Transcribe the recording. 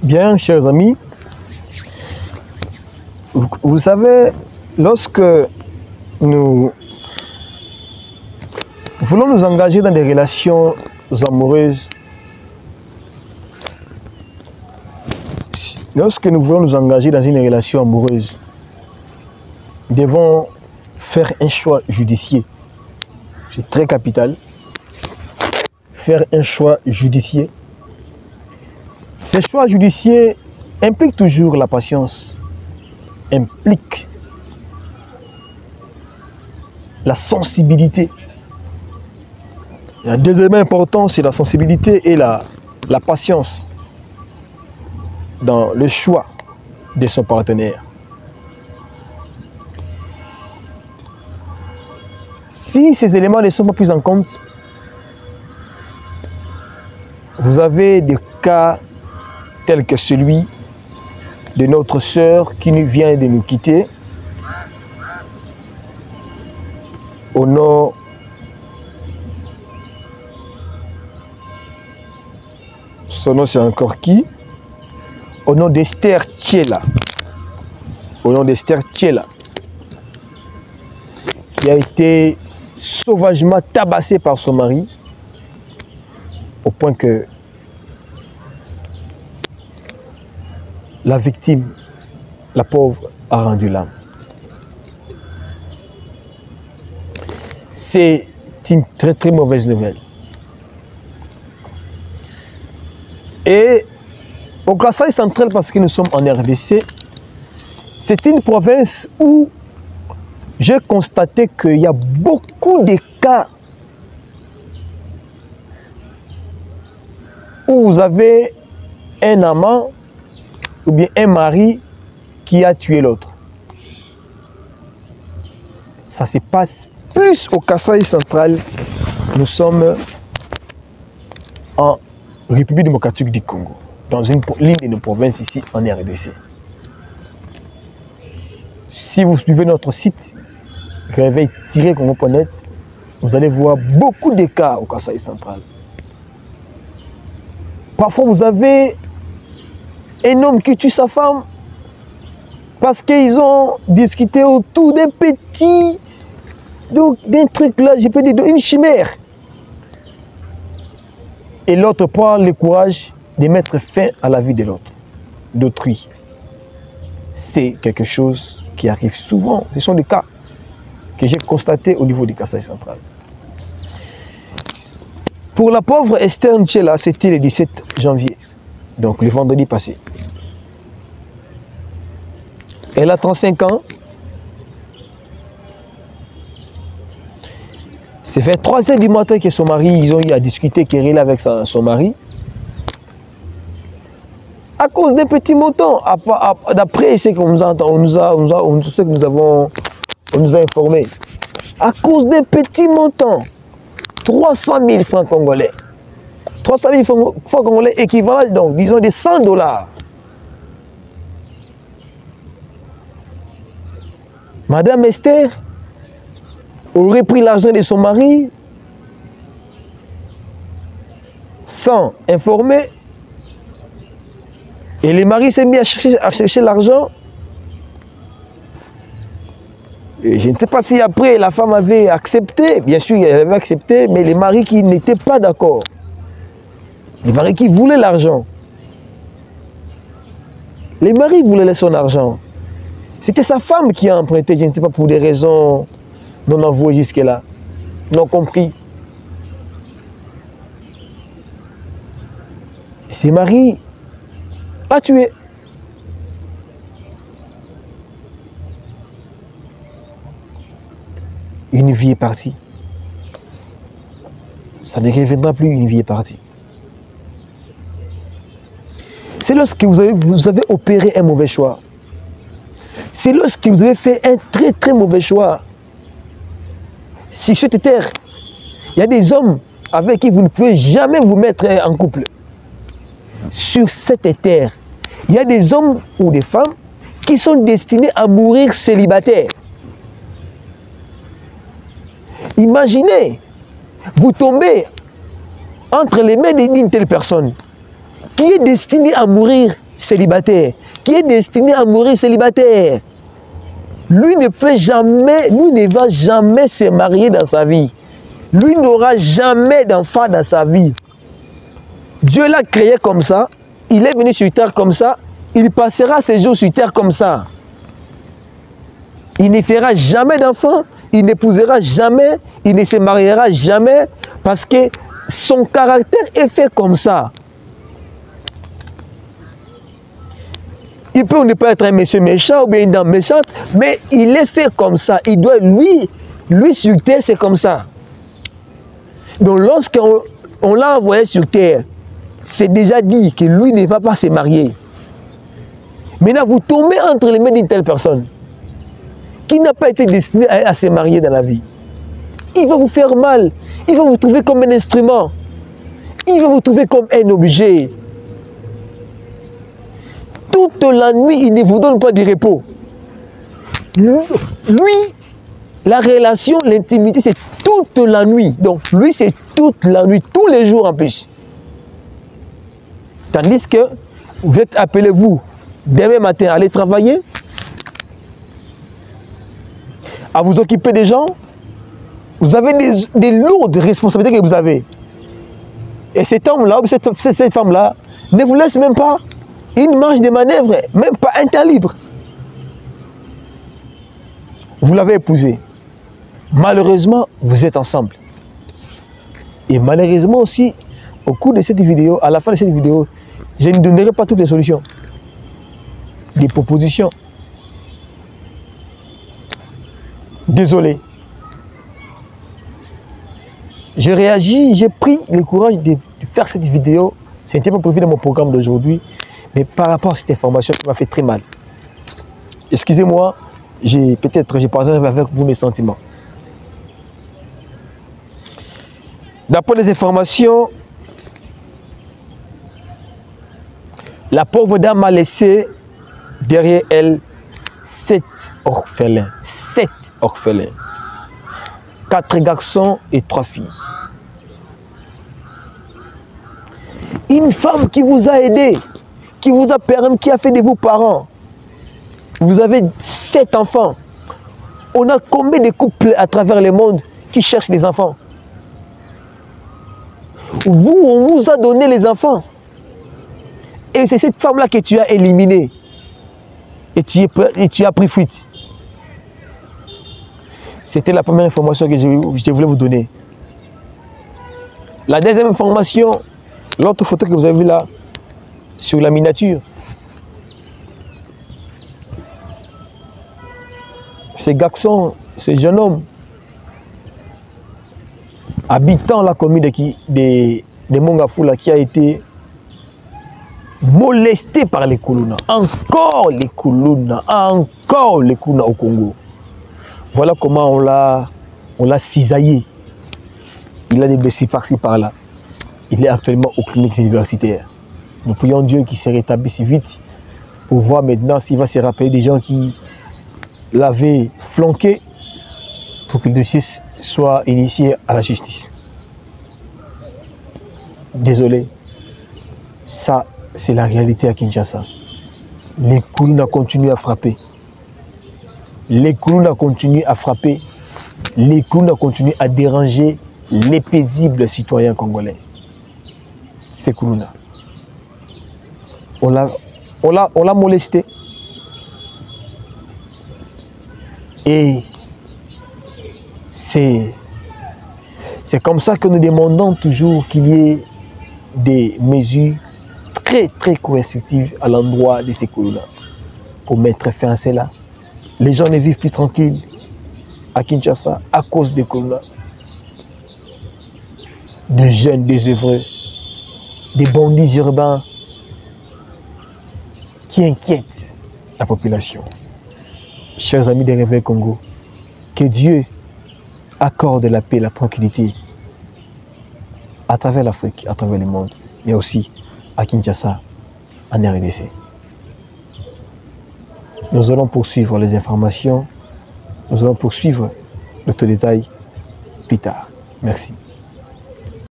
Bien, chers amis, vous savez, lorsque nous voulons nous engager dans des relations amoureuses, lorsque nous voulons nous engager dans une relation amoureuse, nous devons faire un choix judicieux. C'est très capital. Faire un choix judicieux. Ces choix judicieux impliquent toujours la patience, impliquent la sensibilité. Un deuxième important, c'est la sensibilité et la patience dans le choix de son partenaire. Si ces éléments ne sont pas pris en compte, vous avez des cas tels que celui de notre sœur qui vient de nous quitter au nom son nom c'est encore qui? Au nom d'Esther Tchela. Au nom d'Esther Tchela, qui a été sauvagement tabassée par son mari au point que la victime, la pauvre, a rendu l'âme. C'est une très très mauvaise nouvelle. Et au Kasaï central, parce que nous sommes en RDC, c'est une province où j'ai constaté qu'il y a beaucoup de cas où vous avez un amant ou bien un mari qui a tué l'autre. Ça se passe plus au Kasaï central. Nous sommes en République démocratique du Congo, dans l'une de nos provinces ici en RDC. Si vous suivez notre site réveil-congo.net, vous allez voir beaucoup de cas au Kasaï central. Parfois, vous avez un homme qui tue sa femme parce qu'ils ont discuté autour d'un petit, donc d'un truc là, je peux dire une chimère. Et l'autre prend le courage de mettre fin à la vie de l'autre, d'autrui. C'est quelque chose qui arrive souvent. Ce sont des cas que j'ai constatés au niveau du Kasaï central. Pour la pauvre Esther Tchela, c'était le 17 janvier, donc le vendredi passé. Elle a 35 ans. C'est vers 3 h du matin que son mari, ils ont eu à discuter, querelle avec son mari. À cause des petits montants, d'après ce qu'on nous a informé. À cause des petits montants, 300 000 francs congolais. 300 000 francs congolais équivalent donc, disons, des 100 $. Madame Esther aurait pris l'argent de son mari sans informer. Et le mari s'est mis à chercher l'argent. Je ne sais pas si après la femme avait accepté. Bien sûr, elle avait accepté, mais le mari qui n'était pas d'accord. Le mari qui voulait l'argent. Le mari voulait son argent. C'était sa femme qui a emprunté, je ne sais pas, pour des raisons non avouées jusque-là, non compris. Ce mari a tué. Une vie est partie. Ça ne reviendra plus, une vie est partie. C'est lorsque vous avez opéré un mauvais choix. C'est lorsque vous avez fait un très très mauvais choix. Si sur cette terre, il y a des hommes avec qui vous ne pouvez jamais vous mettre en couple. Sur cette terre, il y a des hommes ou des femmes qui sont destinés à mourir célibataires. Imaginez, vous tombez entre les mains d'une telle personne. qui est destiné à mourir célibataire, qui est destiné à mourir célibataire. Lui ne peut jamais, lui ne va jamais se marier dans sa vie. Lui n'aura jamais d'enfant dans sa vie. Dieu l'a créé comme ça, il est venu sur terre comme ça, il passera ses jours sur terre comme ça. Il ne fera jamais d'enfant, il n'épousera jamais, il ne se mariera jamais, parce que son caractère est fait comme ça. Il peut ne pas être un monsieur méchant ou bien une dame méchante, mais il est fait comme ça. Il doit, lui sur terre, c'est comme ça. Donc lorsqu'on l'a envoyé sur terre, c'est déjà dit que lui ne va pas se marier. Maintenant, vous tombez entre les mains d'une telle personne qui n'a pas été destiné à se marier dans la vie. Il va vous faire mal. Il va vous trouver comme un instrument. Il va vous trouver comme un objet. Toute la nuit, il ne vous donne pas de repos. Lui, la relation, l'intimité, c'est toute la nuit. Donc, lui, c'est toute la nuit, tous les jours en plus. Tandis que vous êtes appelé, vous, demain matin, à aller travailler, à vous occuper des gens. Vous avez des lourdes responsabilités que vous avez. Et cet homme-là, cette femme-là, ne vous laisse même pas une marge de manœuvre, même pas un temps libre. Vous l'avez épousé. Malheureusement, vous êtes ensemble. Et malheureusement aussi, au cours de cette vidéo, à la fin de cette vidéo, je ne donnerai pas toutes les solutions. Des propositions. Désolé. J'ai réagi, j'ai pris le courage de faire cette vidéo. Ce n'était pas prévu dans mon programme d'aujourd'hui, mais par rapport à cette information qui m'a fait très mal. Excusez-moi, peut-être j'ai partagé avec vous mes sentiments. D'après les informations, la pauvre dame a laissé derrière elle 7 orphelins. 7 orphelins. 4 garçons et 3 filles. Une femme qui vous a aidé, qui vous a permis, qui a fait de vous parents. Vous avez 7 enfants. On a combien de couples à travers le monde qui cherchent des enfants? Vous, on vous a donné les enfants. Et c'est cette femme-là que tu as éliminée. Et tu as pris fuite. C'était la première information que je voulais vous donner. La deuxième information, l'autre photo que vous avez vue là, sur la miniature. Ces garçons, ces jeunes hommes, habitant la commune de Mongafula, qui a été molesté par les Kuluna. Encore les Kuluna au Congo. Voilà comment on l'a cisaillé. Il a des blessures par-ci par-là. Il est actuellement aux cliniques universitaires. Nous prions Dieu qu'il se rétablisse vite pour voir maintenant s'il va se rappeler des gens qui l'avaient flanqué pour que le dossier soit initié à la justice. Désolé, ça c'est la réalité à Kinshasa. Les Kuluna continuent à frapper. Les Kuluna continuent à frapper. Les Kuluna continuent à déranger les paisibles citoyens congolais. C'est Kuluna. On l'a molesté. Et c'est comme ça que nous demandons toujours qu'il y ait des mesures très coercitives à l'endroit de ces Kuluna pour mettre fin à cela. Les gens ne vivent plus tranquilles à Kinshasa à cause des Kuluna. Des jeunes désœuvrés, des bandits urbains qui inquiètent la population. Chers amis des Réveils Congo, que Dieu accorde la paix, la tranquillité à travers l'Afrique, à travers le monde, mais aussi à Kinshasa, en RDC. Nous allons poursuivre les informations, nous allons poursuivre d'autres détails plus tard. Merci.